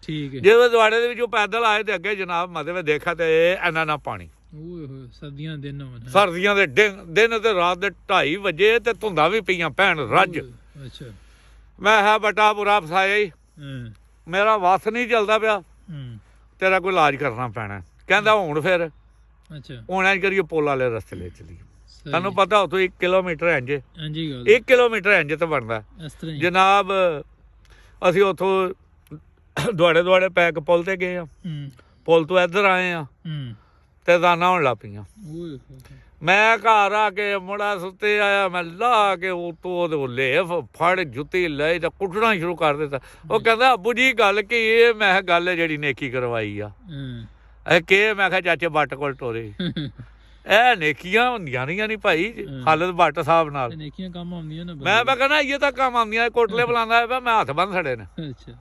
ਠੀਕ ਹੈ। ਜਦੋਂ ਦੁਆੜੇ ਦੇ ਵਿੱਚੋਂ ਪੈਦਲ ਆਏ ਤੇ ਅੱਗੇ ਜਨਾਬ ਮਤਲਬ ਦੇਖਿਆ ਤੇ ਇੰਨਾ ਨਾ ਪਾਣੀ। ਓਏ ਹੋਏ ਸਰਦੀਆਂ ਦੇ ਦਿਨ ਹੋਣ। ਸਰਦੀਆਂ ਦੇ ਦਿਨ ਤੇ ਰਾਤ ਦੇ 2:30 ਵਜੇ ਤੇ ਧੁੰਦਾਂ ਵੀ ਪਈਆਂ ਭੈਣ ਰੱਜ। ਅੱਛਾ। ਮੈਂ ਕਿਹਾ ਬਟਾ ਬੁਰਾ ਫਸਾਇਆ ਹੀ, ਮੇਰਾ ਵੱਸ ਨਹੀਂ ਚੱਲਦਾ ਪਿਆ, ਤੇਰਾ ਕੋਈ ਇਲਾਜ ਕਰਨਾ ਪੈਣਾ। ਕਹਿੰਦਾ ਹੁਣ ਫਿਰ ਅੱਛਾ ਹੁਣ ਇੰਝ ਕਰੀਏ ਪੁੱਲ ਵਾਲੇ ਰਸਤੇ ਲੈ ਚਲੀਏ। ਤੁਹਾਨੂੰ ਪਤਾ ਉੱਥੋਂ 1 ਕਿਲੋਮੀਟਰ ਇੰਝ, ਹਾਂਜੀ 1 ਕਿਲੋਮੀਟਰ ਇੰਝ ਤੇ ਬਣਦਾ ਇਸ ਤਰ੍ਹਾਂ ਜਨਾਬ। ਅਸੀਂ ਉੱਥੋਂ ਦੁਆੜੇ ਪੈਕ ਪੁੱਲ ਤੇ ਗਏ ਆ, ਪੁੱਲ ਤੋਂ ਇੱਧਰ ਆਏ ਆ ਤੇ ਦਾਨਾ ਹੋਣ ਲੱਗ ਪਈਆਂ। ਮੈਂ ਘਰ ਆ ਕੇ ਮੁੰਡਾ ਸੁੱਤੇ ਆਇਆ, ਮੈਂ ਲਾ ਕੇ ਉਤੋਂ ਲੈ ਫੜ ਜੁੱਤੀ ਲੈ ਤੇ ਕੁੱਟਣਾ ਸ਼ੁਰੂ ਕਰ ਦਿੱਤਾ। ਉਹ ਕਹਿੰਦਾ ਅੱਬੂ ਜੀ ਗੱਲ ਕੀ ਇਹ? ਮੈਂ ਕਿਹਾ ਗੱਲ ਹੈ ਜਿਹੜੀ ਨੇਕੀ ਕਰਵਾਈ ਆ। ਇਹ ਕਿ ਮੈਂ ਕਿਹਾ ਚਾਚੇ ਬੱਟ ਕੋਲ ਟੋਰੇ ਇਹ ਨੇਕੀਆਂ ਹੁੰਦੀਆਂ ਨਹੀਂ ਭਾਈ, ਹਾਲਤ ਬੱਟ ਸਾਹਿਬ ਨਾਲ ਨੇਕੀਆਂ ਕੰਮ ਆਉਂਦੀਆਂ ਨੇ। ਮੈਂ ਕਹਿੰਦਾ ਇਹ ਤਾਂ ਕੰਮ ਆਉਂਦੀਆਂ, ਕੋਟਲੇ ਬੁਲਾਉਂਦਾ ਮੈਂ ਹੱਥ ਬੰਨ ਛੜੇ ਨੇ। ਅੱਛਾ